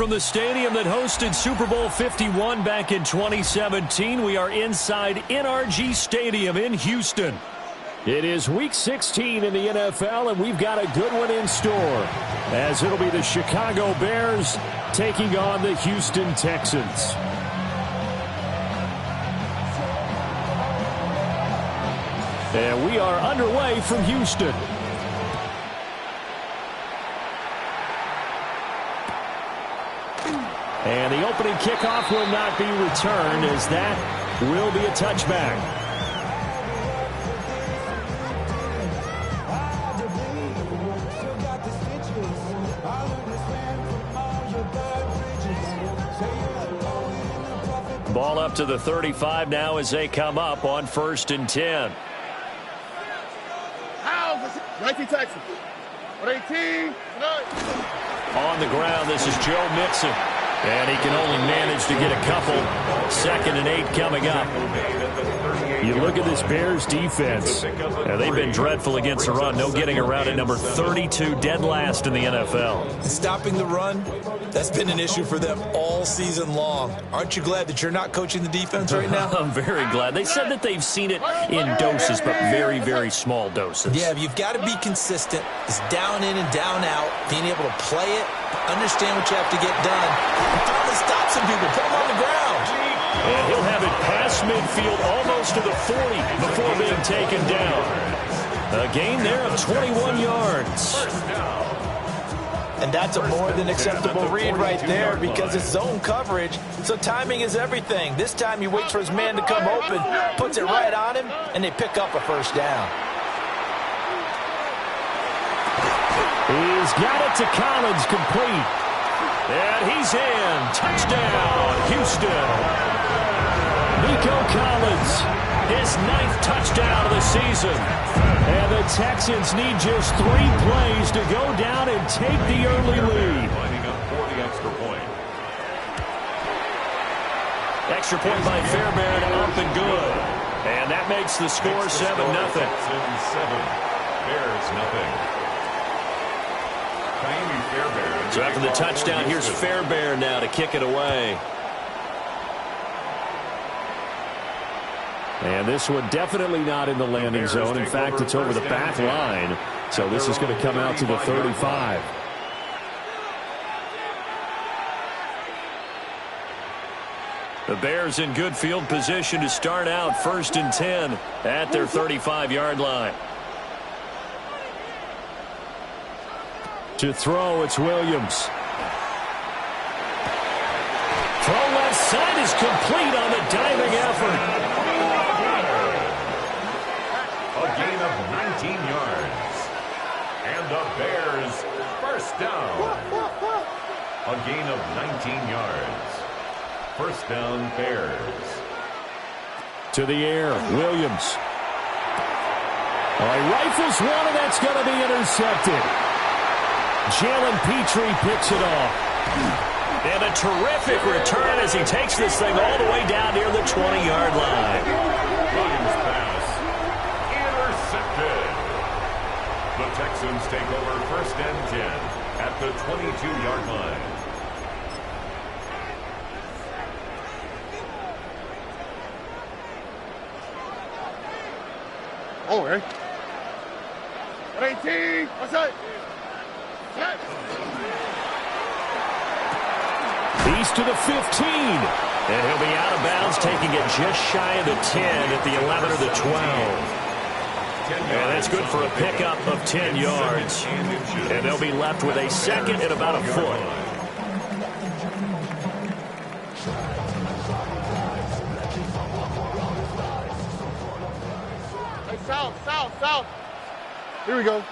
from the stadium that hosted Super Bowl 51 back in 2017. We are inside NRG Stadium in Houston. It is Week 16 in the NFL, and we've got a good one in store, as it'll be the Chicago Bears taking on the Houston Texans. And we are underway from Houston. And the opening kickoff will not be returned, as that will be a touchback. Ball up to the 35 now as they come up on 1st and 10. Texans. 18. On the ground, this is Joe Mixon. And he can only manage to get a couple. 2nd and 8 coming up. You look at this Bears defense. Now, they've been dreadful against the run. No getting around at number 32, dead last in the NFL. Stopping the run, that's been an issue for them all season long. Aren't you glad that you're not coaching the defense right now? I'm very glad. They said that they've seen it in doses, but very, very small doses. Yeah, you've got to be consistent. It's down in and down out, being able to play it, understand what you have to get done, and finally stop some people, put them on the ground. And he'll have it past midfield almost to the 40 before being taken down. A gain there of 21 yards. And that's a more than acceptable read right there because it's zone coverage, so timing is everything. This time he waits for his man to come open, puts it right on him, and they pick up a first down. He's got it to Collins, complete. And he's in. Touchdown, Houston. Nico Collins, his 9th touchdown of the season. And the Texans need just 3 plays to go down and take the early lead. Lining up for the extra point. Extra point by Fairbairn, up and good. And that makes the score 7-0. Texans 7, Bears nothing. So after the touchdown, here's Fairbairn now to kick it away. And this one definitely not in the landing zone. In fact, it's over the back line. So this is going to come out to the 35. The Bears in good field position to start out 1st and 10 at their 35-yard line. To throw, it's Williams. Throw left side is complete on the diving effort. A gain of 19 yards. And the Bears first down. A gain of 19 yards. First down, Bears. To the air, Williams. He rifles one, and that's going to be intercepted. Jalen Petrie picks it off. And a terrific return as he takes this thing all the way down near the 20-yard line. Williams pass intercepted. The Texans take over 1st and 10 at the 22-yard line. Oh, right. 18. What's that? He's to the 15. And he'll be out of bounds, taking it just shy of the 10 at the 11 or the 12. And that's good for a pickup of 10 yards. And they'll be left with a 2nd and about a foot. Hey, south. Here we go.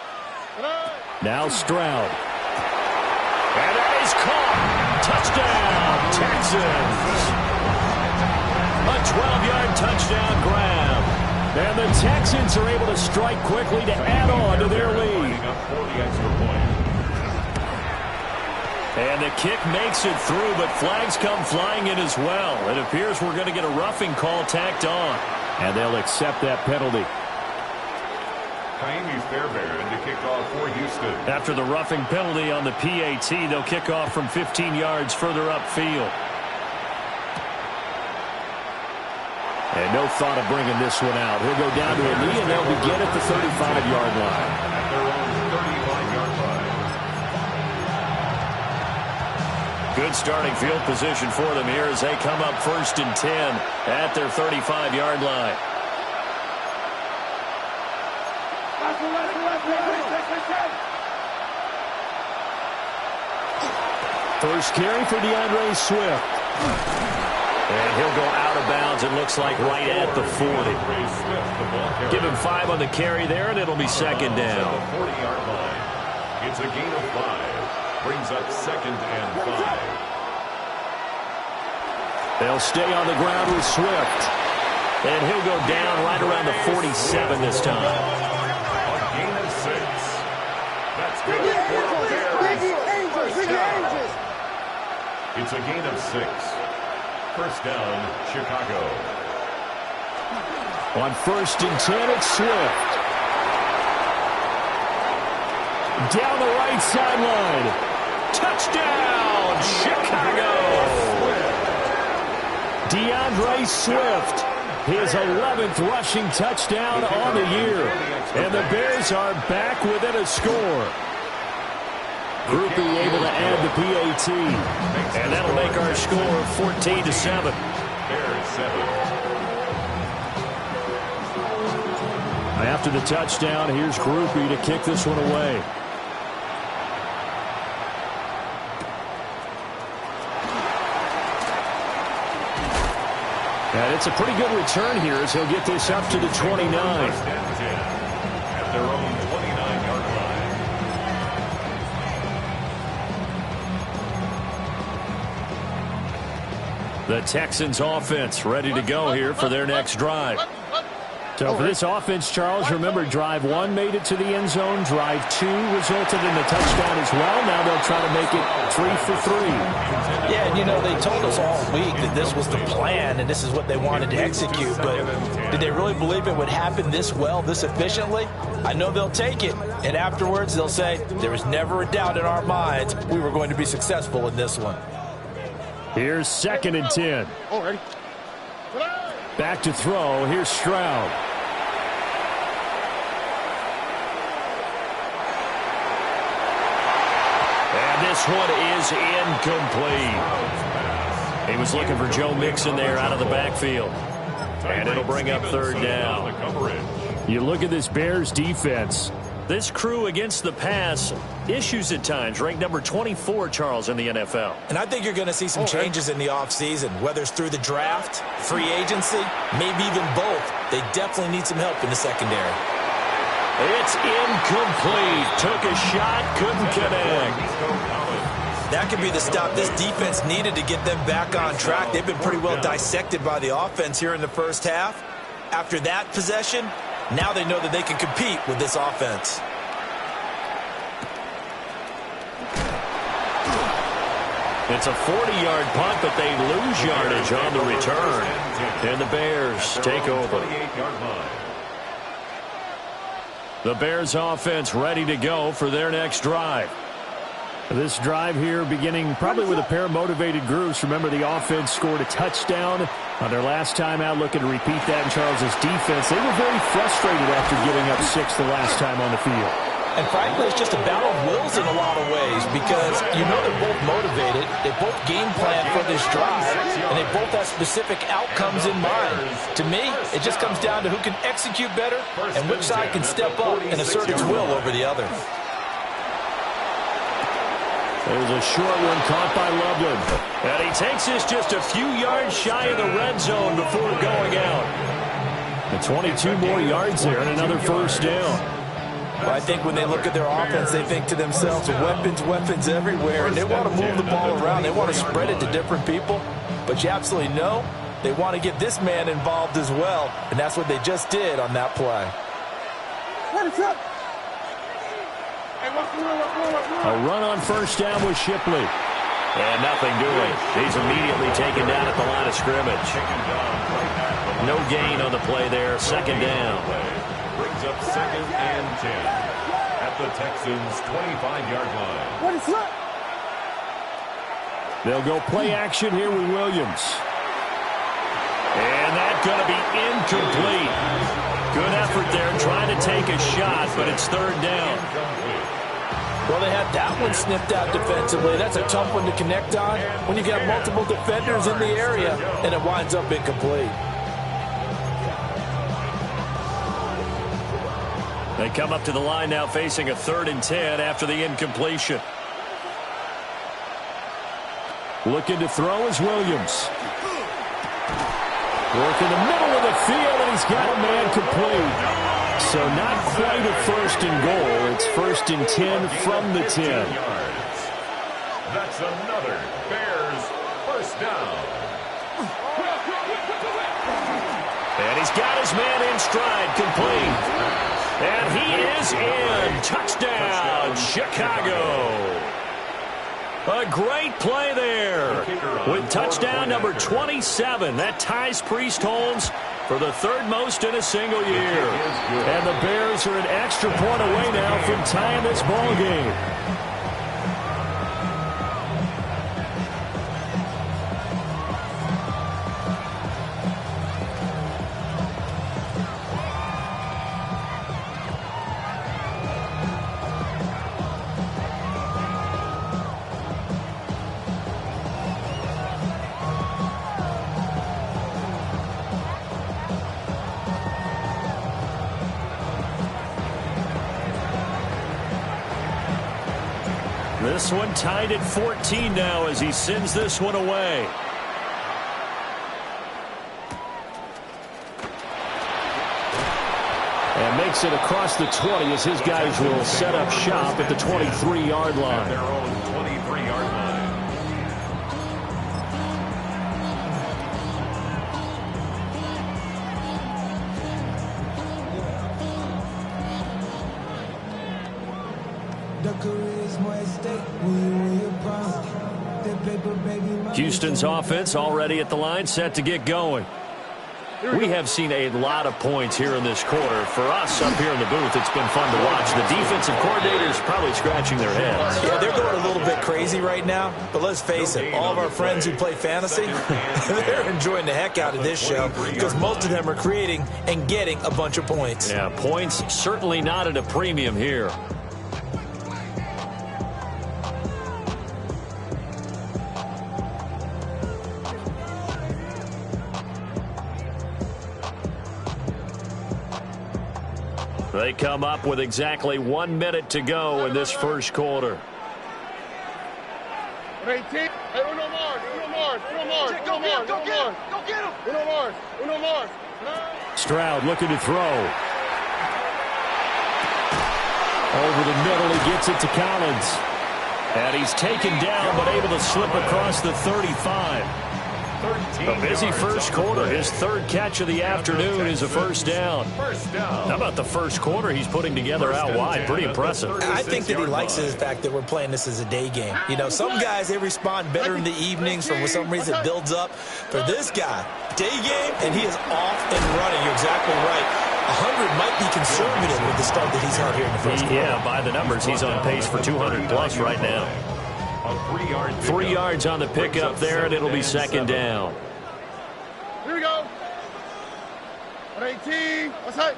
Now Stroud. And that is caught. Touchdown, Texans. A 12-yard touchdown grab. And the Texans are able to strike quickly to add on to their lead. And the kick makes it through, but flags come flying in as well. It appears we're going to get a roughing call tacked on. And they'll accept that penalty. Fairbairn to kick off for Houston. After the roughing penalty on the PAT, they'll kick off from 15 yards further upfield. And no thought of bringing this one out. He'll go down to a knee, and they'll begin at the 35-yard line. At their own 35-yard line. Good starting field position for them here as they come up 1st and 10 at their 35-yard line. First carry for DeAndre Swift. And he'll go out of bounds, it looks like, right at the 40. Give him 5 on the carry there, and it'll be second down. 40-yard line. It's a gain of 5. Brings up 2nd and 5. They'll stay on the ground with Swift. And he'll go down right around the 47 this time. A gain of 6. That's good for Bears. First down. It's a gain of 6. First down, Chicago. On 1st and 10, it's Swift. Down the right sideline. Touchdown, Chicago! DeAndre Swift, his 11th rushing touchdown on the year. And the Bears are back within a score. Groupie able to add the PAT. And that'll make our score 14-7. Bears 7. After the touchdown, here's Groupie to kick this one away. And it's a pretty good return here as he'll get this up to the 29. At their own 29-yard line. The Texans offense ready to go here for their next drive. So for this offense, Charles, remember, drive 1 made it to the end zone. Drive 2 resulted in a touchdown as well. Now they'll try to make it 3 for 3. Yeah, and you know, they told us all week that this was the plan and this is what they wanted to execute. But did they really believe it would happen this well, this efficiently? I know they'll take it. And afterwards, they'll say, there was never a doubt in our minds we were going to be successful in this one. Here's 2nd and 10. Already. Back to throw. Here's Stroud. And this one is incomplete. He was looking for Joe Mixon there out of the backfield. And it'll bring up 3rd down. You look at this Bears defense. This crew against the pass, issues at times, ranked number 24, Charles, in the NFL. And I think you're going to see some changes in the offseason, whether it's through the draft, free agency, maybe even both. They definitely need some help in the secondary. It's incomplete. Took a shot, couldn't connect. That could be the stop this defense needed to get them back on track. They've been pretty well dissected by the offense here in the first half. After that possession, now they know that they can compete with this offense. It's a 40-yard punt, but they lose yardage on the return. And the Bears take over. The Bears offense ready to go for their next drive. This drive here beginning probably with a pair of motivated groups. Remember, the offense scored a touchdown on their last time out. Looking to repeat that in Charles's defense. They were very frustrated after giving up 6 the last time on the field. And frankly, it's just a battle of wills in a lot of ways because you know they're both motivated. They both game plan for this drive, and they both have specific outcomes in mind. To me, it just comes down to who can execute better and which side can step up and assert its will over the other. There's a short one caught by Loveland. And he takes this just a few yards shy of the red zone before going out. And 22 more yards there and another first down. Well, I think when they look at their offense, they think to themselves, weapons, weapons everywhere. And they want to move the ball around. They want to spread it to different people. But you absolutely know they want to get this man involved as well. And that's what they just did on that play. A run on first down with Shipley. And nothing doing. He's immediately taken down at the line of scrimmage. No gain on the play there. 2nd down. brings up 2nd and 10 at the Texans' 25-yard line. What is that? They'll go play action here with Williams. And that's going to be incomplete. Good effort there trying to take a shot, but it's 3rd down. Well, they had that one snipped out defensively. That's a tough one to connect on when you got multiple defenders in the area, and it winds up incomplete. They come up to the line now facing a 3rd and 10 after the incompletion. Looking to throw is Williams. Work in the middle of the field, and he's got a man complete. So not quite a 1st and goal. It's 1st and 10 from the 10. That's another Bears 1st down. And he's got his man in stride, complete. And he is in. Touchdown, Chicago. A great play there with touchdown number 27. That ties Priest-Holmes for the 3rd most in a single year. And the Bears are an extra point away now from tying this ball game. This one tied at 14 now as he sends this one away. And makes it across the 20 as his guys will set up shop at the 23-yard line. Their own 23-yard line. Houston's offense already at the line, set to get going. We have seen a lot of points here in this quarter. For us up here in the booth, it's been fun to watch. The defensive coordinators probably scratching their heads. Yeah, they're going a little bit crazy right now, but let's face it, all of our friends who play fantasy, they're enjoying the heck out of this show because most of them are creating and getting a bunch of points. Yeah, points certainly not at a premium here. They come up with exactly 1 minute to go in this first quarter. 18. Hey, Uno Mars. Go get him. Uno Mars. Stroud looking to throw. Over the middle, he gets it to Collins. And he's taken down, but able to slip across the 35. A busy first quarter. His 3rd catch of the afternoon is a 1st down. How about the first quarter he's putting together out wide? Pretty impressive. I think that he likes the fact that we're playing this as a day game. You know, some guys, they respond better in the evenings. For some reason, it builds up. For this guy, day game, and he is off and running. You're exactly right. 100 might be conservative with the start that he's had here in the first quarter. Yeah, by the numbers, he's on pace for 200-plus right now. 3 yards on the pickup there, and it'll be 2nd down. Here we go. 18. Outside.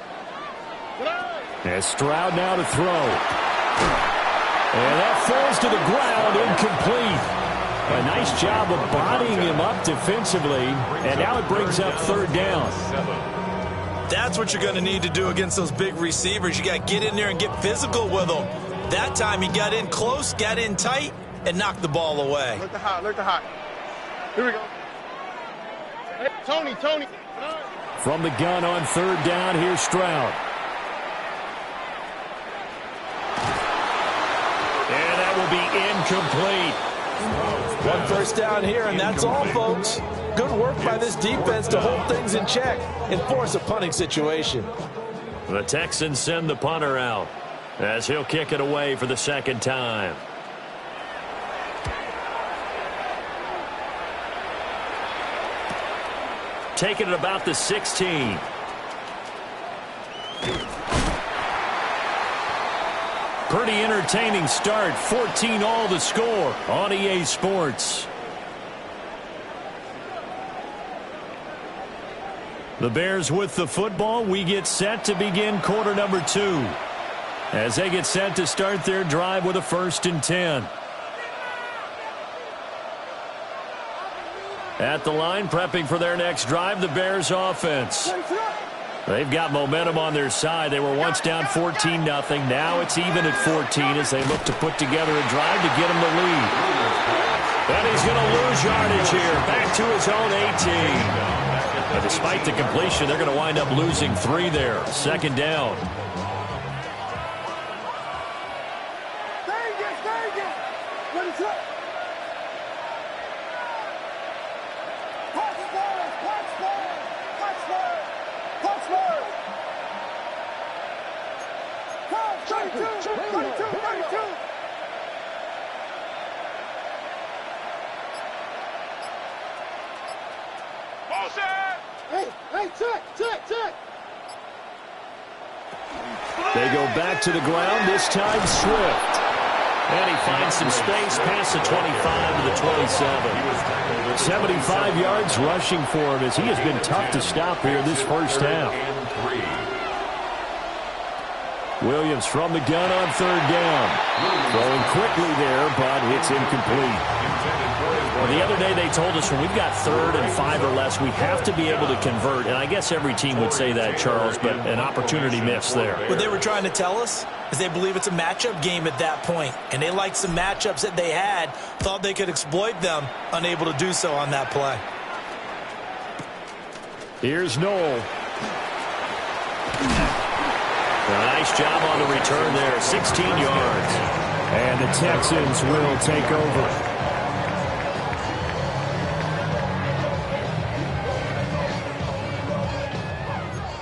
And Stroud now to throw. And that falls to the ground, incomplete. A nice job of bodying him up defensively, and now it brings up 3rd down. That's what you're going to need to do against those big receivers. You got to get in there and get physical with them. That time he got in close, got in tight, and knocked the ball away. Look the hot. Here we go. Hey, Tony. From the gun on 3rd down, here's Stroud. And that will be incomplete. 1 first down here, and that's all, folks. Good work by this defense to hold things in check and force a punting situation. The Texans send the punter out as he'll kick it away for the 2nd time. Taking it about the 16. Pretty entertaining start. 14-all the score on EA Sports. The Bears with the football. We get set to begin quarter number 2. As they get set to start their drive with a 1st and 10. At the line, prepping for their next drive, the Bears offense. They've got momentum on their side. They were once down 14-0. Now it's even at 14 as they look to put together a drive to get them the lead. And he's going to lose yardage here. Back to his own 18. But despite the completion, they're going to wind up losing 3 there. 2nd down. They go back to the ground, this time Swift. And he finds some space past the 25 to the 27. 75 yards rushing for him as he has been tough to stop here this first half. Williams from the gun on 3rd down. Throwing quickly there, but it's incomplete. Well, the other day they told us when we've got 3rd and 5 or less, we have to be able to convert. And I guess every team would say that, Charles, but an opportunity missed there. What they were trying to tell us is they believe it's a matchup game at that point. And they liked some matchups that they had, thought they could exploit them, unable to do so on that play. Here's Noel. A nice job on the return there, 16 yards. And the Texans will take over.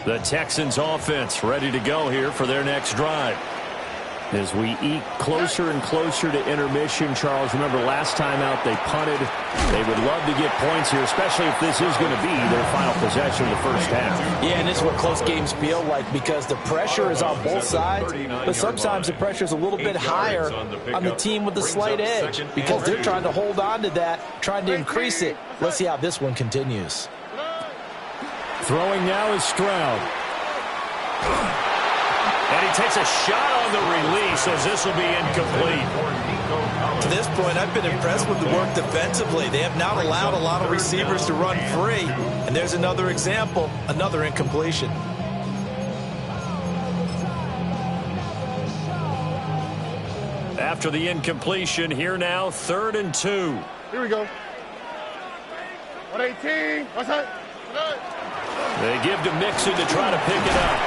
The Texans offense ready to go here for their next drive. As we eat closer and closer to intermission, Charles, remember last time out they punted. They would love to get points here, especially if this is going to be their final possession of the first half. Yeah, and this is what close games feel like because the pressure is on both sides, but sometimes the pressure is a little bit higher on the team with the slight edge because they're trying to hold on to that, trying to increase it. Let's see how this one continues. Throwing now is Stroud. And he takes a shot on the release as this will be incomplete. To this point, I've been impressed with the work defensively. They have not allowed a lot of receivers to run free. And there's another example, another incompletion. After the incompletion, here now, 3rd and 2. Here we go. 118. What's that? They give to Mixon to try to pick it up.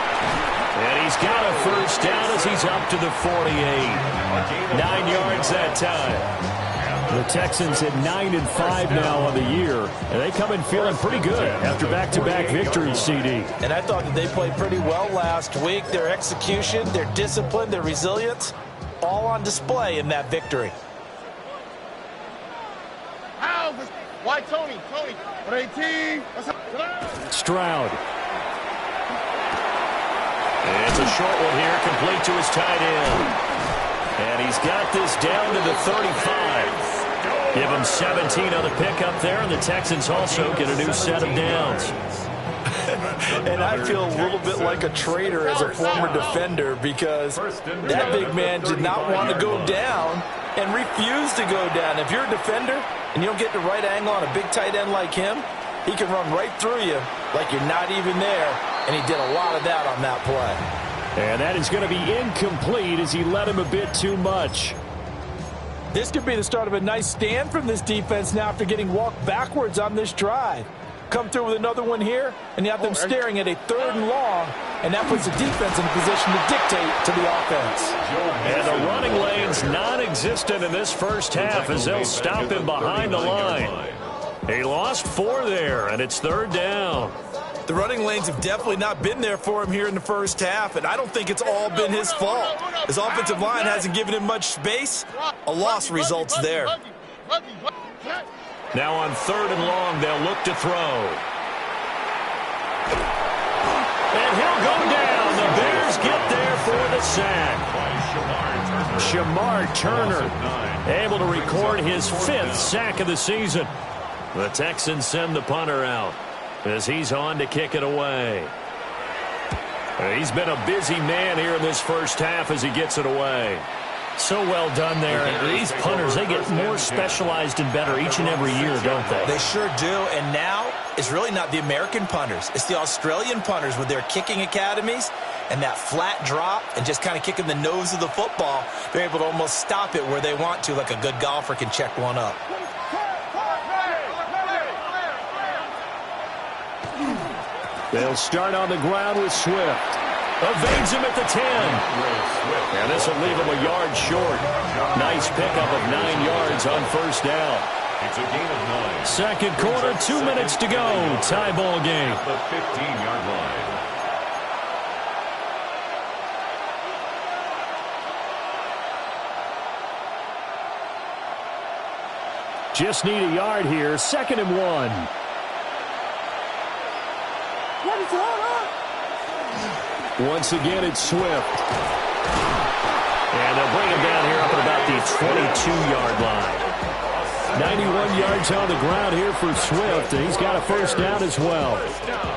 And he's got a first down as he's up to the 48. 9 yards that time. The Texans at 9-5 now on the year. And they come in feeling pretty good after back-to-back victories, CD. And I thought that they played pretty well last week. Their execution, their discipline, their resilience, all on display in that victory. Why Tony? 118. Stroud. And it's a short one here, complete to his tight end. And he's got this down to the 35. Give him 17 on the pickup there, and the Texans also get a new set of downs. And I feel a little bit like a traitor as a former defender because that big man did not want to go down and refused to go down. If you're a defender and you don't get the right angle on a big tight end like him, he can run right through you like you're not even there, and he did a lot of that on that play. And that is going to be incomplete as he led him a bit too much. This could be the start of a nice stand from this defense now after getting walked backwards on this drive. Come through with another one here, and you have them staring at a 3rd and long, and that puts the defense in a position to dictate to the offense. And the running lane's non-existent in this first half as they'll stop him behind the line. He lost 4 there, and it's 3rd down. The running lanes have definitely not been there for him here in the first half, and I don't think it's all been his fault. His offensive line hasn't given him much space. A loss results there. Now on 3rd and long, they'll look to throw. And he'll go down. The Bears get there for the sack. Shamar Turner able to record his 5th sack of the season. The Texans send the punter out as he's on to kick it away. He's been a busy man here in this first half as he gets it away. So well done there. And these punters, they get more specialized and better each and every year, don't they? They sure do. And now it's really not the American punters. It's the Australian punters with their kicking academies and that flat drop and just kind of kicking the nose of the football. They're able to almost stop it where they want to, like a good golfer can check one up. They'll start on the ground with Swift. Evades him at the 10. And this will leave him a yard short. Nice pickup of 9 yards on first down. It's a gain of 9. Second quarter, 2 minutes to go. Tie ball game. At the 15-yard line. Just need a yard here. 2nd and 1. Once again, it's Swift. And they'll bring him down here up at about the 22-yard line. 91 yards on the ground here for Swift, and he's got a first down as well.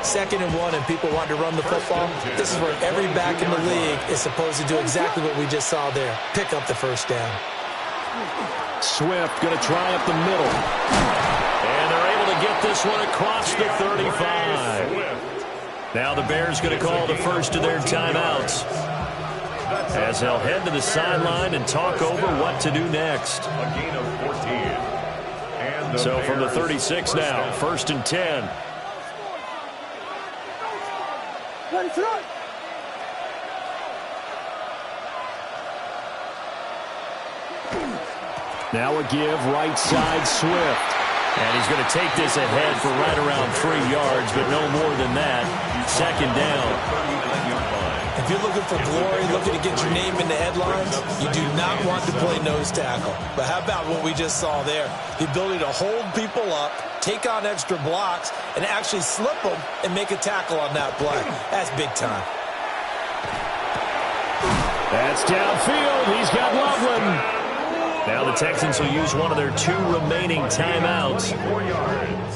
2nd and 1, and people want to run the football. This is where every back in the league is supposed to do exactly what we just saw there. Pick up the first down. Swift going to try up the middle. And they're able to get this one across the 35. Now the Bears going to call the first of their timeouts as they'll head to the sideline and talk over what to do next. A gain of 14. And So from the 36 now, 1st and 10. Now a give, right side, Swift. And he's going to take this ahead for right around 3 yards, but no more than that. 2nd down. If you're looking for glory, looking to get your name in the headlines, you do not want to play nose tackle. But how about what we just saw there? The ability to hold people up, take on extra blocks, and actually slip them and make a tackle on that play. That's big time. That's downfield. He's got Loveland. Now the Texans will use one of their 2 remaining timeouts.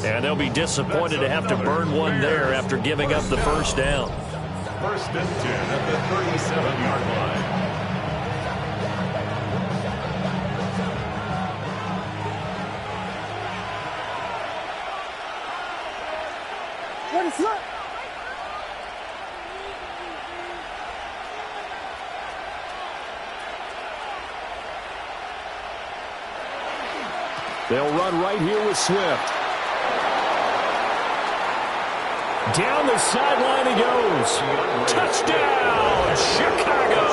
And they'll be disappointed to have to burn one there after giving up the first down. 1st and 10 at the 37-yard line. They'll run right here with Swift. Down the sideline he goes. Touchdown, Chicago!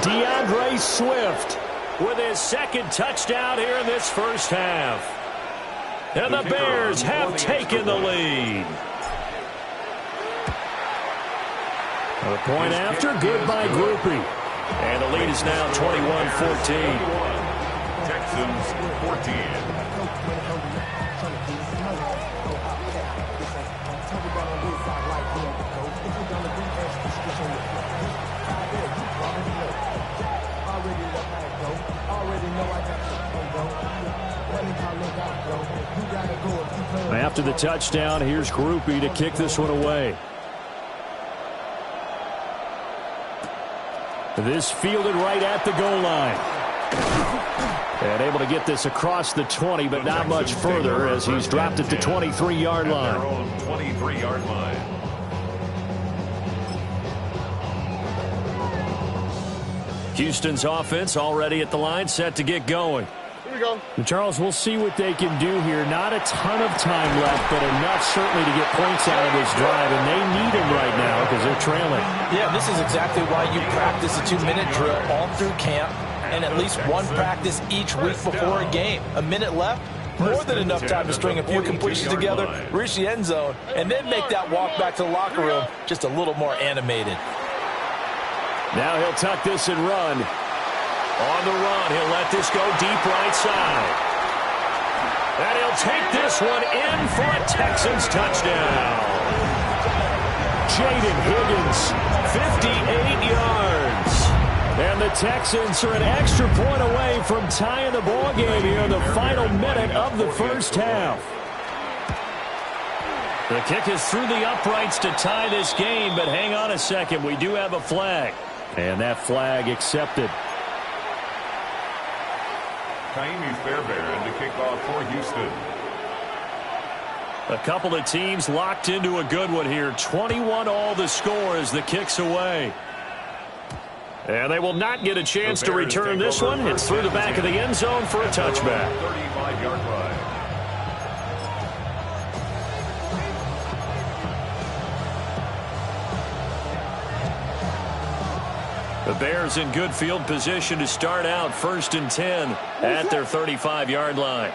DeAndre Swift with his 2nd touchdown here in this first half. And the Bears have taken the lead. A point after, good by Groupie. And the lead is now 21-14. Texans 14. After the touchdown, here's Groupie to kick this one away. This fielded right at the goal line. And able to get this across the 20, but not much further as he's dropped at the 23-yard line. Their own 23-yard line. Houston's offense already at the line, set to get going. Here we go. And Charles, we'll see what they can do here. Not a ton of time left, but enough certainly to get points out of this drive, and they need them right now because they're trailing. Yeah, this is exactly why you practice a 2-minute drill all through camp and at least one practice each week before a game. A minute left, more than enough time to string a few completions together, reach the end zone, and then make that walk back to the locker room just a little more animated. Now he'll tuck this and run. On the run, he'll let this go deep right side. And he'll take this one in for a Texans touchdown. Jaden Higgins 58 yards. And the Texans are an extra point away from tying the ball game here in the final minute of the first half. The kick is through the uprights to tie this game, but hang on a second. We do have a flag. And that flag accepted. Kaimi Fairbairn to kick off for Houston. A couple of teams locked into a good one here. 21 all the score as the kick's away. And they will not get a chance to return this one. It's through the back of the end zone for a touchback. 35-yard line. The Bears in good field position to start out 1st and 10 at their 35-yard line.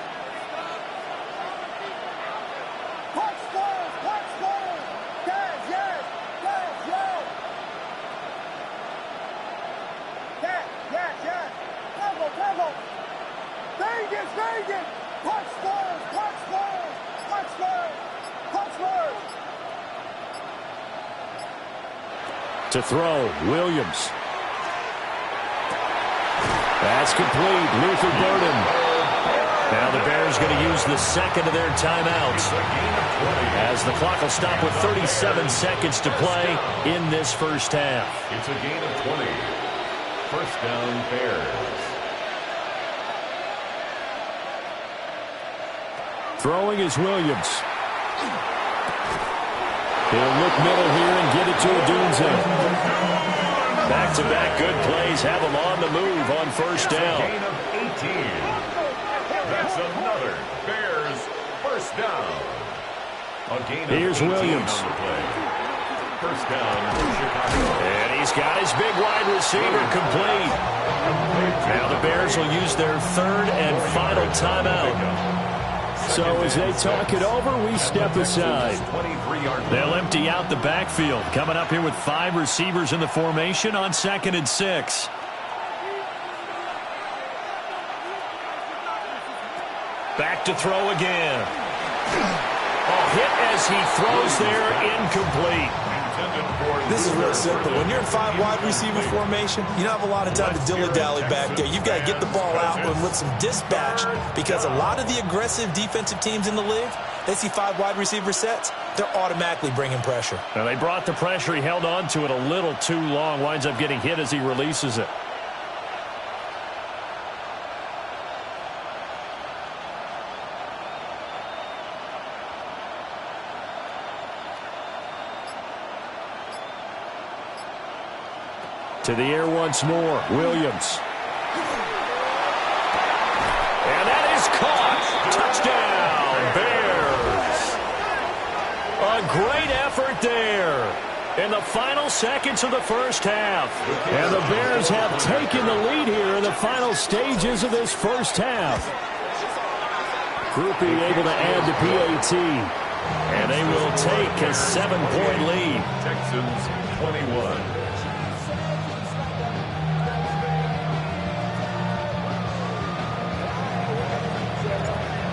To throw, Williams. That's complete. Luther Burden. Now the Bears going to use the second of their timeouts as the clock will stop with 37 seconds to play in this first half. It's a gain of 20. First down, Bears. Throwing is Williams. He'll look middle here and get it to Odunze. Back-to-back good plays have him on the move on first down. Gain of 18. That's another Bears first down. A gain of Here's 18 Williams. on the play. First down, Chicago. And he's got his big wide receiver complete. Now the Bears will use their third and final timeout. So as they talk it over, we step aside. They'll empty out the backfield. Coming up here with 5 receivers in the formation on 2nd and 6. Back to throw again. A hit as he throws there, incomplete. This is real simple. When you're in 5 wide receiver formation, you don't have a lot of time to dilly-dally back there. You've got to get the ball out and with some dispatch, because a lot of the aggressive defensive teams in the league, they see 5 wide receiver sets, they're automatically bringing pressure. Now they brought the pressure. He held on to it a little too long. Winds up getting hit as he releases it. To the air once more, Williams. And that is caught. Touchdown, Bears. A great effort there in the final seconds of the first half. And the Bears have taken the lead here in the final stages of this first half. Groupie able to add the PAT. And they will take a 7-point lead. Texans 21.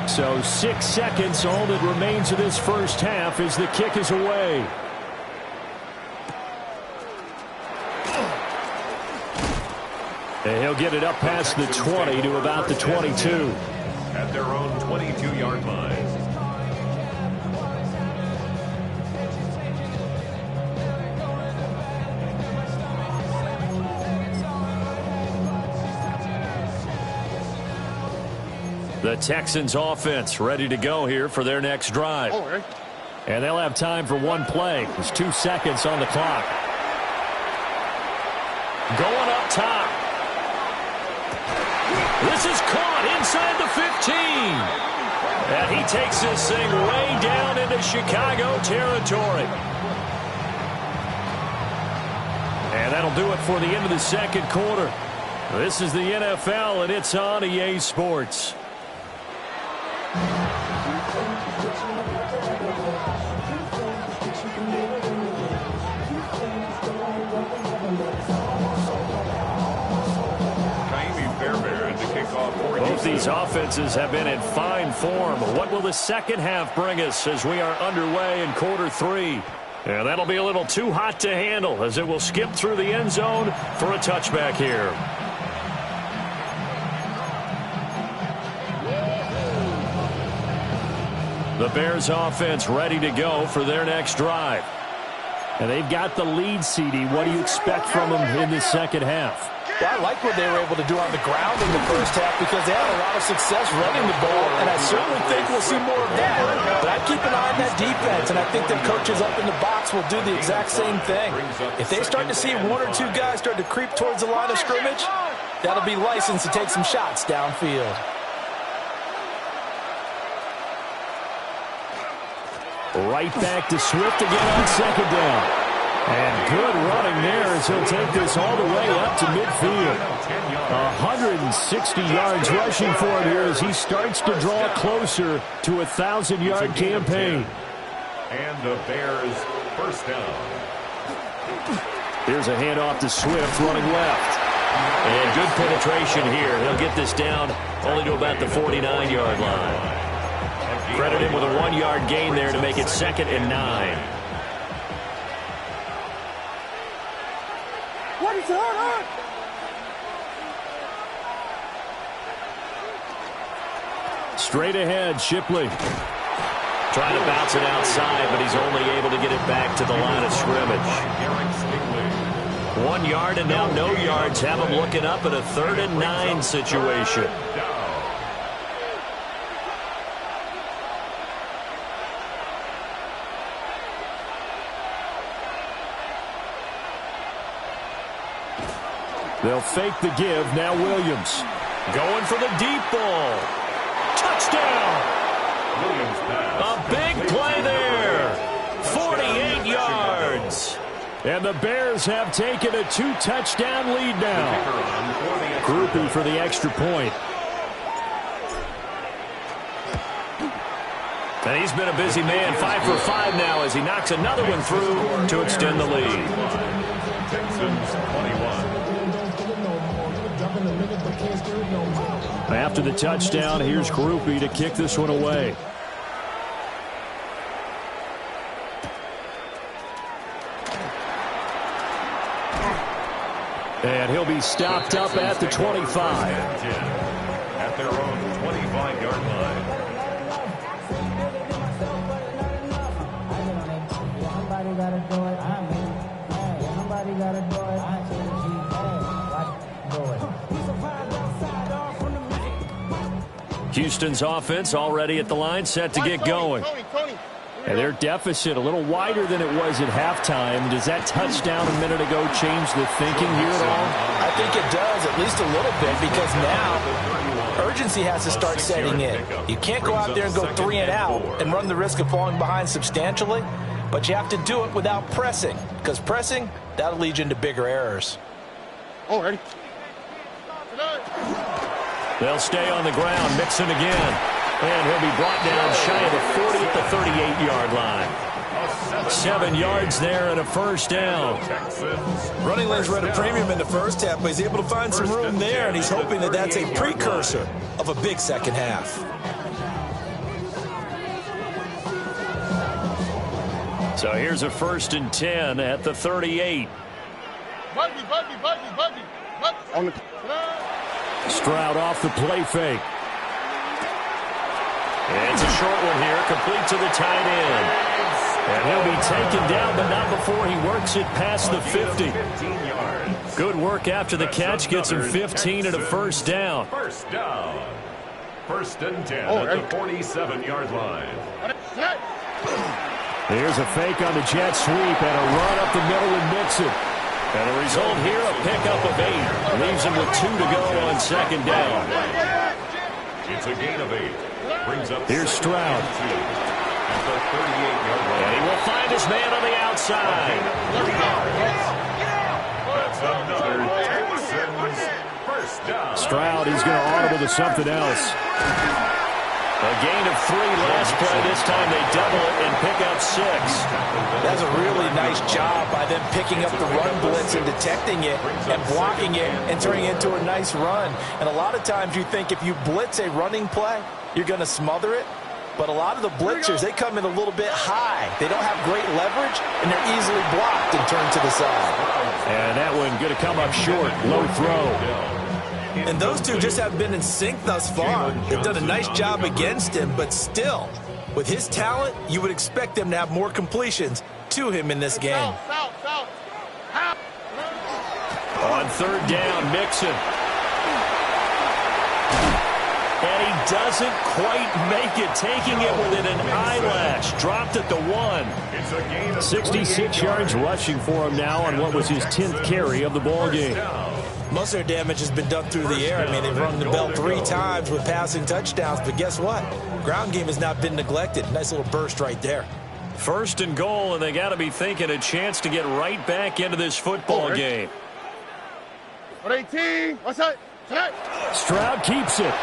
So 6 seconds, all that remains of this first half as the kick is away. And he'll get it up past the 20 to about the 22. At their own 22-yard line. The Texans offense ready to go here for their next drive. And they'll have time for one play. There's 2 seconds on the clock. Going up top. This is caught inside the 15. And he takes this thing way down into Chicago territory. And that'll do it for the end of the second quarter. This is the NFL, and it's on EA Sports. Both these offenses have been in fine form. What will the second half bring us as we are underway in quarter 3? And that'll be a little too hot to handle as it will skip through the end zone for a touchback here. The Bears offense ready to go for their next drive. And they've got the lead, CD. What do you expect from them in the second half? Well, I like what they were able to do on the ground in the first half because they had a lot of success running the ball, and I certainly think we'll see more of that. But I keep an eye on that defense, and I think the coaches up in the box will do the exact same thing. If they start to see one or two guys start to creep towards the line of scrimmage, that'll be license to take some shots downfield. Right back to Swift again on second down. And good running there as he'll take this all the way up to midfield. 160 yards rushing for him here as he starts to draw closer to a 1,000-yard campaign. And the Bears first down. Here's a handoff to Swift running left. And good penetration here. He'll get this down only to about the 49-yard line. Credit him with a 1-yard gain there to make it 2nd and 9. What is on? Straight ahead, Shipley. Trying to bounce it outside, but he's only able to get it back to the line of scrimmage. 1 yard and now no yards. Have him looking up at a 3rd and 9 situation. They'll fake the give. Now Williams. Going for the deep ball. Touchdown. A big play there. 48 yards. And the Bears have taken a 2-touchdown lead now. Groupie for the extra point. And he's been a busy man. 5 for 5 now as he knocks another one through to extend the lead. Texans 21. After the touchdown, here's Groupie to kick this one away. And he'll be stopped up at the 25. At their own 25-yard line. Somebody gotta do it. Somebody gotta do it. Houston's offense already at the line, set to get going. And their deficit a little wider than it was at halftime. Does that touchdown a minute ago change the thinking here at all? I think it does, at least a little bit, because now urgency has to start setting in. You can't go out there and go 3 and out and run the risk of falling behind substantially, but you have to do it without pressing, because pressing, that'll lead you into bigger errors. Oh, ready. They'll stay on the ground, Mixon again. And he'll be brought down shy of the 40 at the 38-yard line. 7 yards there and a first down. Running lanes were at a premium in the first half, but he's able to find some room there, and he's hoping that that's a precursor of a big second half. So here's a 1st and 10 at the 38. Buggy. On the... Stroud off the play fake. And it's a short one here, complete to the tight end. And he'll be taken down, but not before he works it past the 50. Good work after the catch, gets him 15 and a first down. First down. 1st and 10 at the 47-yard line. Here's a fake on the jet sweep and a run up the middle with Mixon. And the result here, a pickup of 8. Leaves him with 2 to go on 2nd down. It's a gain of 8. Brings up Here's Stroud. At the 38-yard line. And he will find his man on the outside. That's another Texans first down. Stroud, he's going to audible to something else. A gain of 3 last play. This time they double it and pick up 6. That's a really nice job by them picking up the run blitz and detecting it and blocking it and turning it into a nice run. And a lot of times you think if you blitz a running play, you're going to smother it. But a lot of the blitzers, they come in a little bit high. They don't have great leverage, and they're easily blocked and turned to the side. And that one going to come up short. Low throw. And those two just have been in sync thus far. They've done a nice job against him, but still, with his talent, you would expect them to have more completions to him in this game. On third down, Mixon. And he doesn't quite make it, taking it within an eyelash. Dropped at the 1. 66 yards rushing for him now on what was his 10th carry of the ball game. Most of their damage has been done through the air. I mean, they've rung the bell 3 times with passing touchdowns, but guess what? Ground game has not been neglected. Nice little burst right there. First and goal, and they got to be thinking a chance to get right back into this football game. 18. What's that? Stroud keeps it.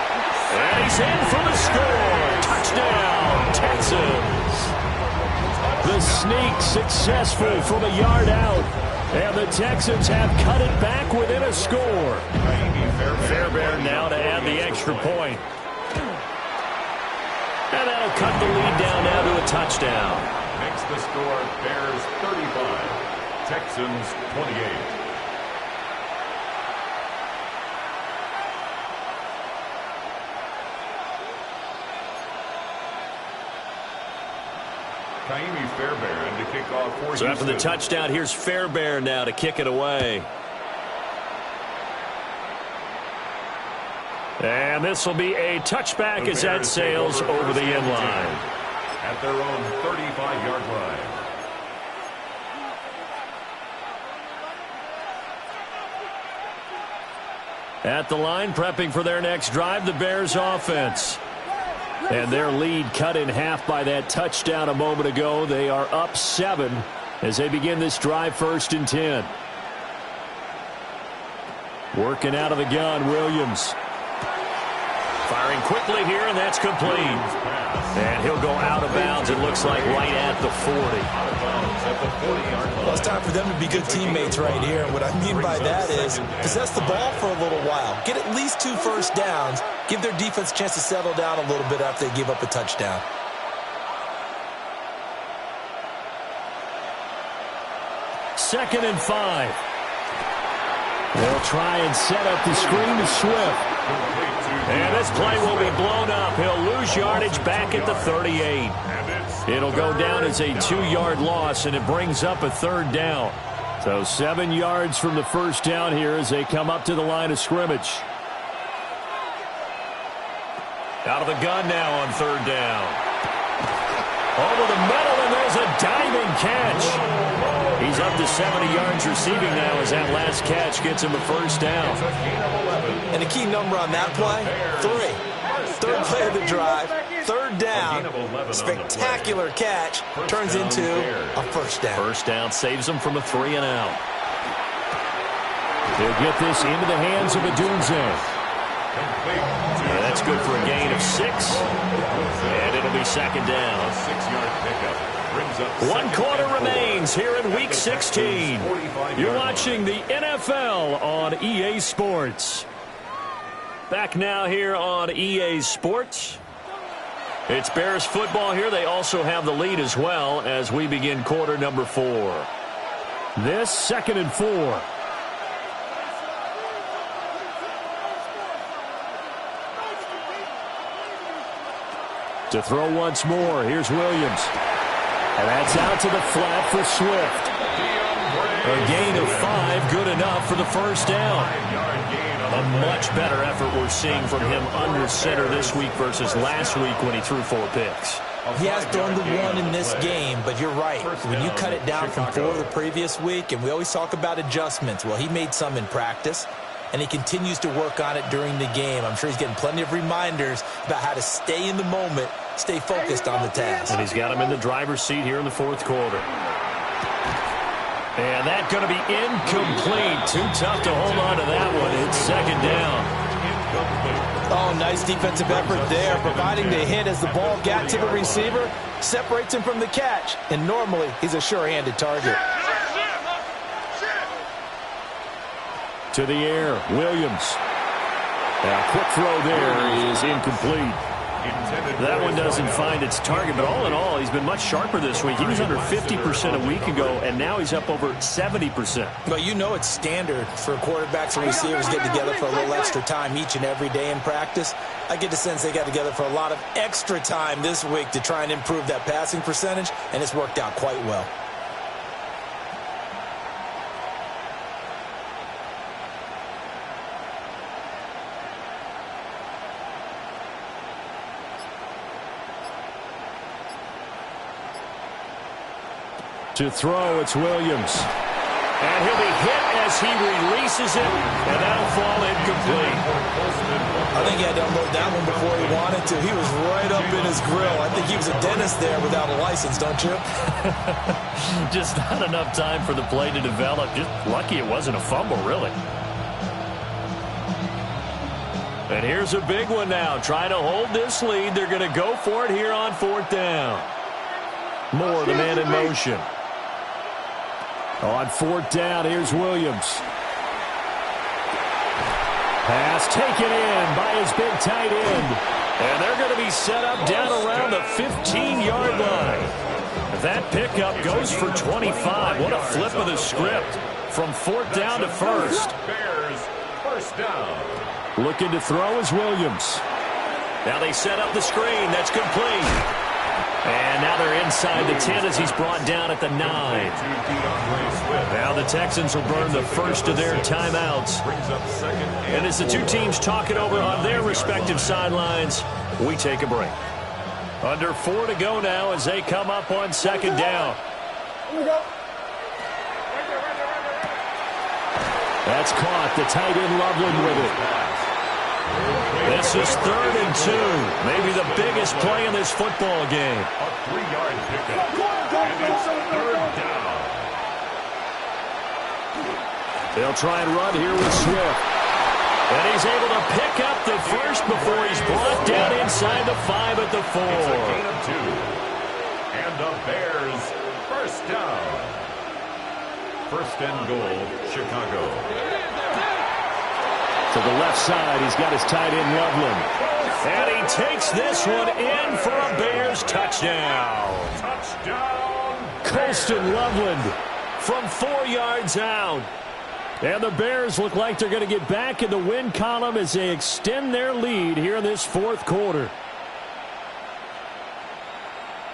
And he's in for the score. Touchdown, Texans. The sneak successful from a yard out. And the Texans have cut it back within a score. Fairbairn now to add the extra point. And that'll cut the lead down now to a touchdown. Makes the score Bears 35, Texans 28. Fairbairn to kick off for So after the touchdown, here's Fairbairn now to kick it away. And this will be a touchback as that sails over the end line. At their own 35-yard line. At the line, prepping for their next drive, the Bears offense. And their lead cut in half by that touchdown a moment ago. They are up 7 as they begin this drive, 1st and 10. Working out of the gun, Williams. Firing quickly here, and that's complete. And he'll go out of bounds, it looks like, right at the 40. Well, it's time for them to be good teammates right here. And what I mean by that is possess the ball for a little while. Get at least 2 first downs. Give their defense a chance to settle down a little bit after they give up a touchdown. Second and 5. They'll try and set up the screen to Swift. And this play will be blown up. He'll lose yardage back at the 38. It'll go down as a 2-yard loss, and it brings up a 3rd down. So 7 yards from the first down here as they come up to the line of scrimmage. Out of the gun now on 3rd down. Over the middle, and there's a diving catch. He's up to 70 yards receiving now as that last catch gets him a 1st down. And a key number on that play, 3. 3rd play of the drive, 3rd down, spectacular catch, turns into a 1st down. 1st down saves him from a 3 and out. He'll get this into the hands of Adunze. That's good for a gain of 6. And it'll be 2nd down. 6-yard pickup. 1 quarter remains here in Week 16. You're watching the NFL on EA Sports. Back now here on EA Sports. It's Bears football here. They also have the lead as well as we begin quarter number 4. This 2nd and 4. To throw once more. Here's Williams. And that's out to the flat for Swift. A gain of 5, good enough for the 1st down. A much better effort we're seeing from him under center this week versus last week when he threw 4 picks. He has thrown the 1 in this game, but you're right. When you cut it down from 4 the previous week, and we always talk about adjustments, well, he made some in practice, and he continues to work on it during the game. I'm sure he's getting plenty of reminders about how to stay in the moment, stay focused on the task. And he's got him in the driver's seat here in the 4th quarter. And that's going to be incomplete. Too tough to hold on to that one. It's 2nd down. Oh, nice defensive effort there, providing the hit as the ball got to the receiver, separates him from the catch, and normally he's a sure-handed target. To the air, Williams. Now, quick throw there is incomplete. That one doesn't find its target, but all in all, he's been much sharper this week. He was under 50% a week ago, and now he's up over 70%. Well, you know it's standard for quarterbacks and receivers get together for a little extra time each and every day in practice. I get the sense they got together for a lot of extra time this week to try and improve that passing percentage, and it's worked out quite well. To throw, it's Williams. And he'll be hit as he releases it, and that'll fall incomplete. I think he had to unload that one before he wanted to. He was right up in his grill. I think he was a dentist there without a license, don't you? Just not enough time for the play to develop. Just lucky it wasn't a fumble, really. And here's a big one now. Trying to hold this lead. They're going to go for it here on 4th down. Moore, the man in motion. On 4th down, here's Williams. Pass taken in by his big tight end. And they're going to be set up down around the 15-yard line. That pickup goes for 25. What a flip of the script from 4th down to 1st. Bears, 1st down. Looking to throw is Williams. Now they set up the screen. That's complete. And now they're inside the 10 as he's brought down at the 9. Now the Texans will burn the first of their timeouts. And as the two teams talk it over on their respective sidelines, we take a break. Under 4 to go now as they come up on 2nd down. That's caught. The tight end Loveland with it. This is 3rd and 2. Maybe the biggest play in this football game. A 3-yard pickup. And it's 3rd down. They'll try and run here with Swift. And he's able to pick up the first before he's brought down inside the 5 at the 4. It's a gain of 2. And the Bears, 1st down. 1st and goal, Chicago. To the left side, he's got his tight end Loveland. And he takes this one in for a Bears touchdown. Touchdown. Colston Loveland from 4 yards out. And the Bears look like they're going to get back in the win column as they extend their lead here in this 4th quarter.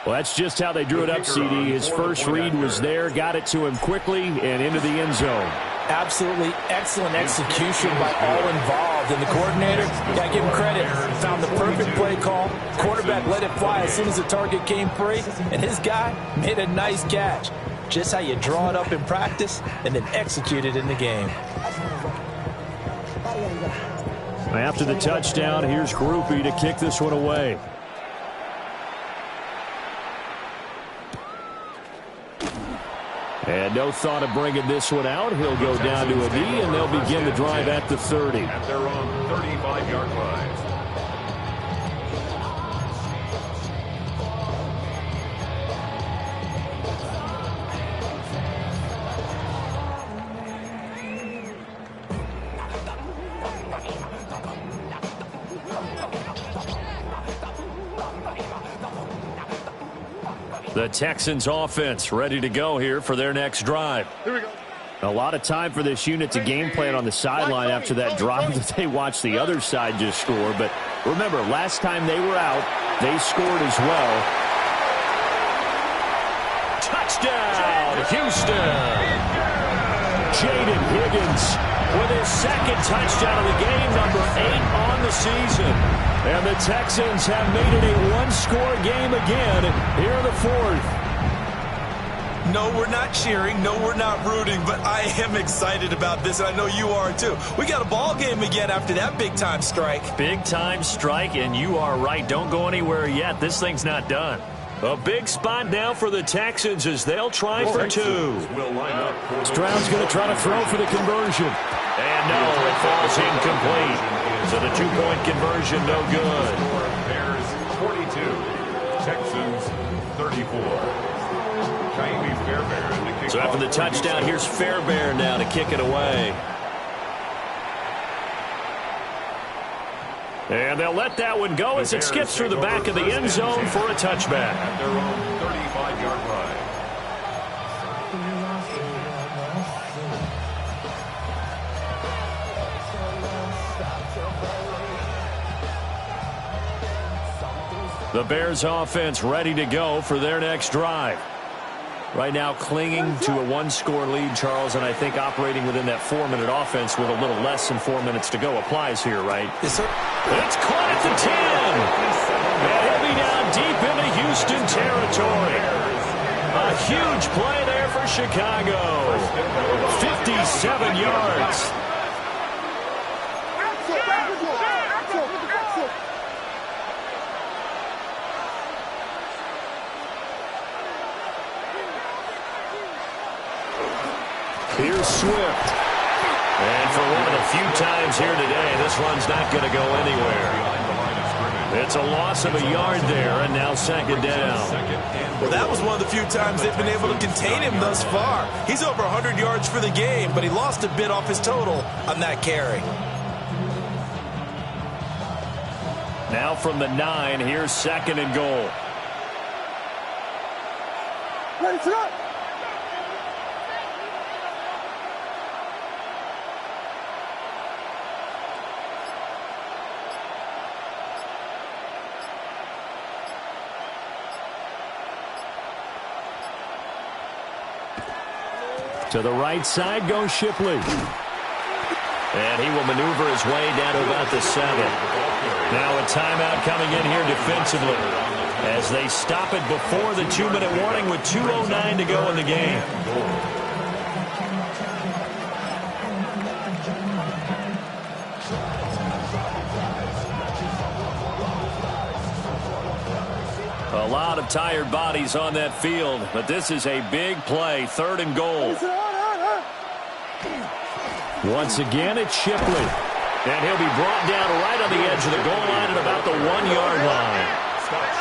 Well, that's just how they drew it up, CD. His first read was there, got it to him quickly, and into the end zone. Absolutely excellent execution by all involved. And the coordinator, got to give him credit, found the perfect play call. Quarterback let it fly as soon as the target came free, and his guy made a nice catch. Just how you draw it up in practice and then execute it in the game. After the touchdown, here's Groupie to kick this one away. And no thought of bringing this one out. He'll go down to a knee, and they'll begin the drive at the 30. At their own 35-yard line. The Texans offense ready to go here for their next drive. Here we go. A lot of time for this unit to game plan on the sideline after that drive that they watched the other side just score. But remember, last time they were out, they scored as well. Touchdown, Houston! Jaden Higgins with his 2nd touchdown of the game, number 8 on the season. And the Texans have made it a one-score game again here in the 4th. No, we're not cheering. No, we're not rooting. But I am excited about this, and I know you are too. We got a ball game again after that big-time strike. Big-time strike, and you are right. Don't go anywhere yet. This thing's not done. A big spot now for the Texans as they'll try for 2. Stroud's going to try to throw for the conversion. And no, it falls incomplete. So the 2-point conversion, no good. Bears 42, Texans 34. So after the touchdown, here's Fairbairn now to kick it away. And they'll let that one go as it skips through the back of the end zone for a touchback. At their own 35-yard line. The Bears offense ready to go for their next drive. Right now clinging to a one-score lead, Charles, and I think operating within that 4-minute offense with a little less than 4 minutes to go applies here, right? Yes, sir. It's caught at the 10. And he'll be down deep into Houston territory. A huge play there for Chicago. 57 yards. Here's Swift. And for one of the few times here today, this run's not going to go anywhere. It's a loss of a yard there, and now second down. Well, that was one of the few times they've been able to contain him thus far. He's over 100 yards for the game, but he lost a bit off his total on that carry. Now from the 9, here's second and goal. Ready to go. To the right side goes Shipley. And he will maneuver his way down to about the 7. Now a timeout coming in here defensively as they stop it before the 2-minute warning with 2:09 to go in the game. A lot of tired bodies on that field, but this is a big play, 3rd and goal. Once again, it's Shipley. And he'll be brought down right on the edge of the goal line at about the 1-yard line.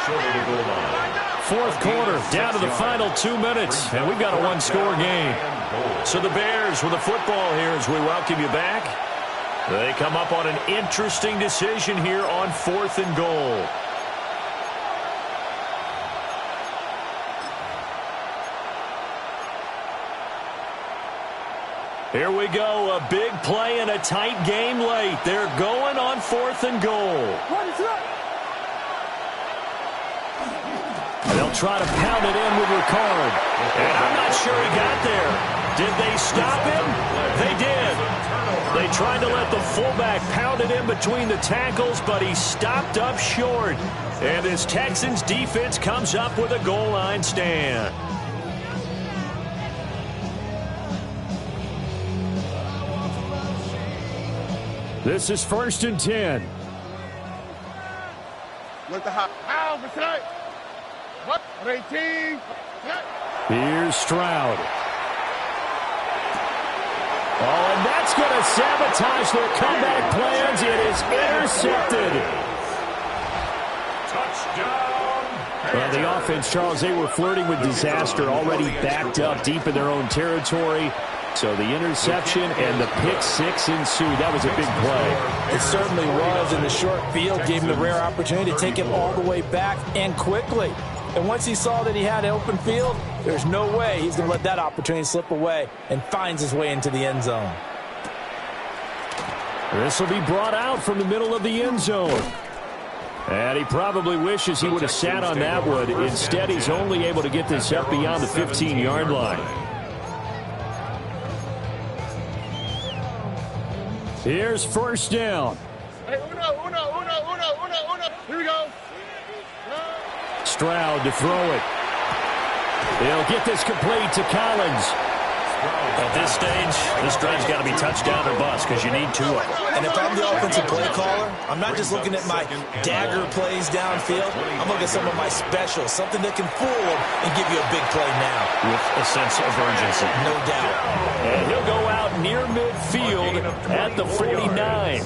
Short of the goal line. 4th quarter, down to the final 2 minutes, and we've got a one-score game. So the Bears with the football here as we welcome you back. They come up on an interesting decision here on 4th and goal. Here we go, a big play and a tight game late. They're going on 4th and goal. They'll try to pound it in with Ricard. And I'm not sure he got there. Did they stop him? They did. They tried to let the fullback pound it in between the tackles, but he stopped up short. And this Texans defense comes up with a goal line stand. This is 1st and 10. Look the hop. Out for tonight. What? 18. Here's Stroud. Oh, and that's going to sabotage their comeback plans. It is intercepted. Touchdown. Well, the offense, Charles, they were flirting with disaster, already backed up deep in their own territory. So the interception and the pick 6 ensued. That was a big play. It certainly was, and the short field gave him the rare opportunity to take him all the way back and quickly. And once he saw that he had an open field, there's no way he's going to let that opportunity slip away, and finds his way into the end zone. This will be brought out from the middle of the end zone. And he probably wishes he would have sat on that one. Instead, he's only able to get this up beyond the 15-yard line. Here's 1st down. Hey, uno. Here we go. Stroud to throw it. He'll get this complete to Collins. At this stage, this drive's got to be touchdown or bust because you need 2 of them. And if I'm the offensive play caller, I'm not just looking at my dagger plays downfield. I'm looking at some of my specials, something that can fool them and give you a big play now. With a sense of urgency. No doubt. And he'll go out near midfield at the 49.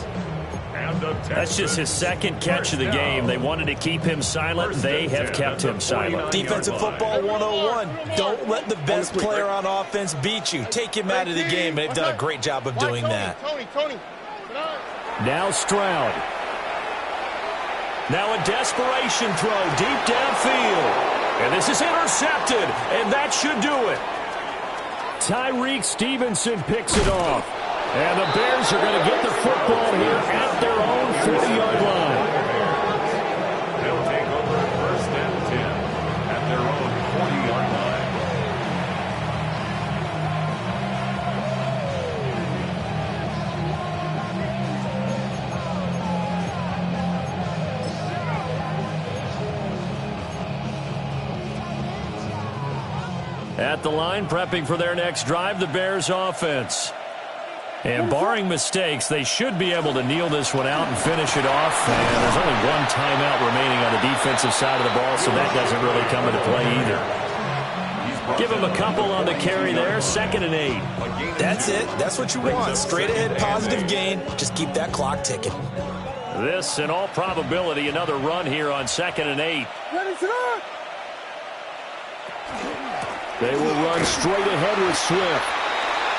That's just his 2nd catch of the game. They wanted to keep him silent. They have kept him silent. Defensive football 101. Don't let the best player on offense beat you. Take him out of the game. They've done a great job of doing that. Tony. Now Stroud. Now a desperation throw deep downfield. And this is intercepted, and that should do it. Tyreek Stevenson picks it off. And the Bears are going to get the football here at their own 40-yard line. They'll take over first and 10 at their own 40-yard line. At the line, prepping for their next drive, the Bears offense. And barring mistakes, they should be able to kneel this one out and finish it off. And there's only one timeout remaining on the defensive side of the ball, so that doesn't really come into play either. Give him a couple on the carry there, 2nd and 8. That's it. That's what you want. Straight ahead, positive gain. Just keep that clock ticking. This, in all probability, another run here on 2nd and 8. They will run straight ahead with Swift.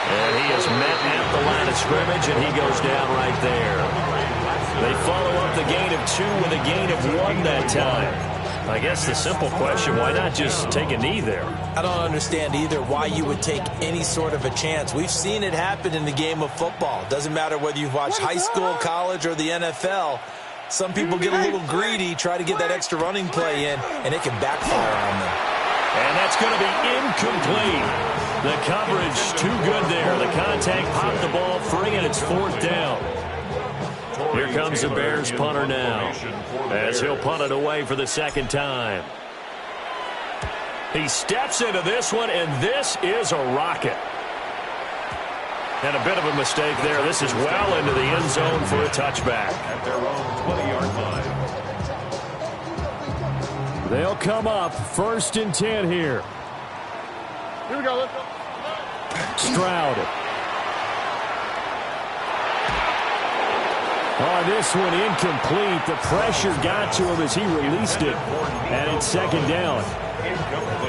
And he is met at the line of scrimmage, and he goes down right there. They follow up the gain of 2 with a gain of 1 that time. I guess the simple question, why not just take a knee there? I don't understand either why you would take any sort of a chance. We've seen it happen in the game of football. Doesn't matter whether you've watched high school, college, or the NFL. Some people get a little greedy, try to get that extra running play in, and it can backfire on them. And that's going to be incomplete. The coverage too good there. The contact popped the ball free, and it's 4th down. Here comes the Bears punter now, as he'll punt it away for the 2nd time. He steps into this one, and this is a rocket. And a bit of a mistake there. This is well into the end zone for a touchback. At their own 20-yard line. They'll come up 1st and 10 here. Here we go. Let's go. Stroud. Oh, this one incomplete. The pressure got to him as he released it. And it's 2nd down.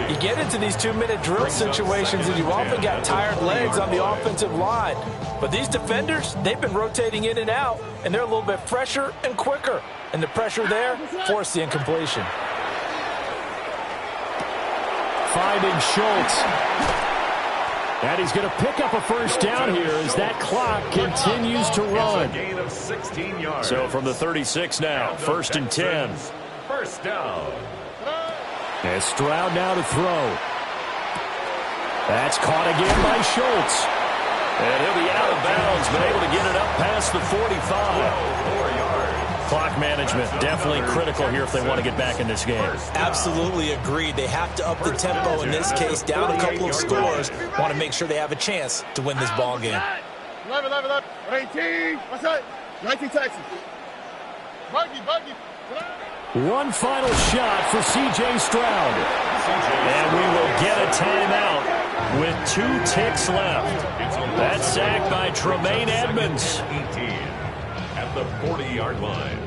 You get into these 2-minute drill situations, and you've often got tired legs on the offensive line. But these defenders, they've been rotating in and out, and they're a little bit fresher and quicker. And the pressure there forced the incompletion. Finding Schultz. And he's going to pick up a 1st down here as that clock continues to run. It's a gain of 16 yards. So from the 36 now, 1st and 10. First down. And Stroud now to throw. That's caught again by Schultz. And he'll be out of bounds, but able to get it up past the 45. 4 yards. Clock management definitely critical here if they want to get back in this game. Absolutely agreed. They have to up the tempo in this case, down a couple of scores. Want to make sure they have a chance to win this ball game. 11, 18. What's that? 19 Texans. Buggy. One final shot for C.J. Stroud. And we will get a timeout with 2 ticks left. That's sacked by Tremaine Edmonds. 18 at the 40-yard line.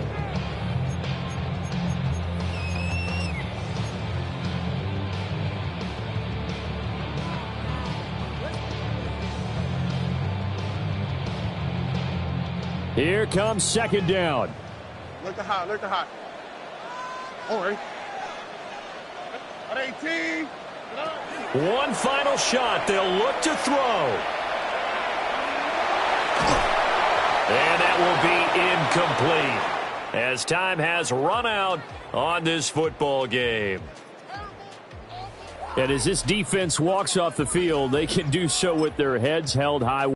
Here comes 2nd down. Look the high. All right. At 18. One final shot. They'll look to throw. And that will be incomplete as time has run out on this football game. And as this defense walks off the field, they can do so with their heads held high.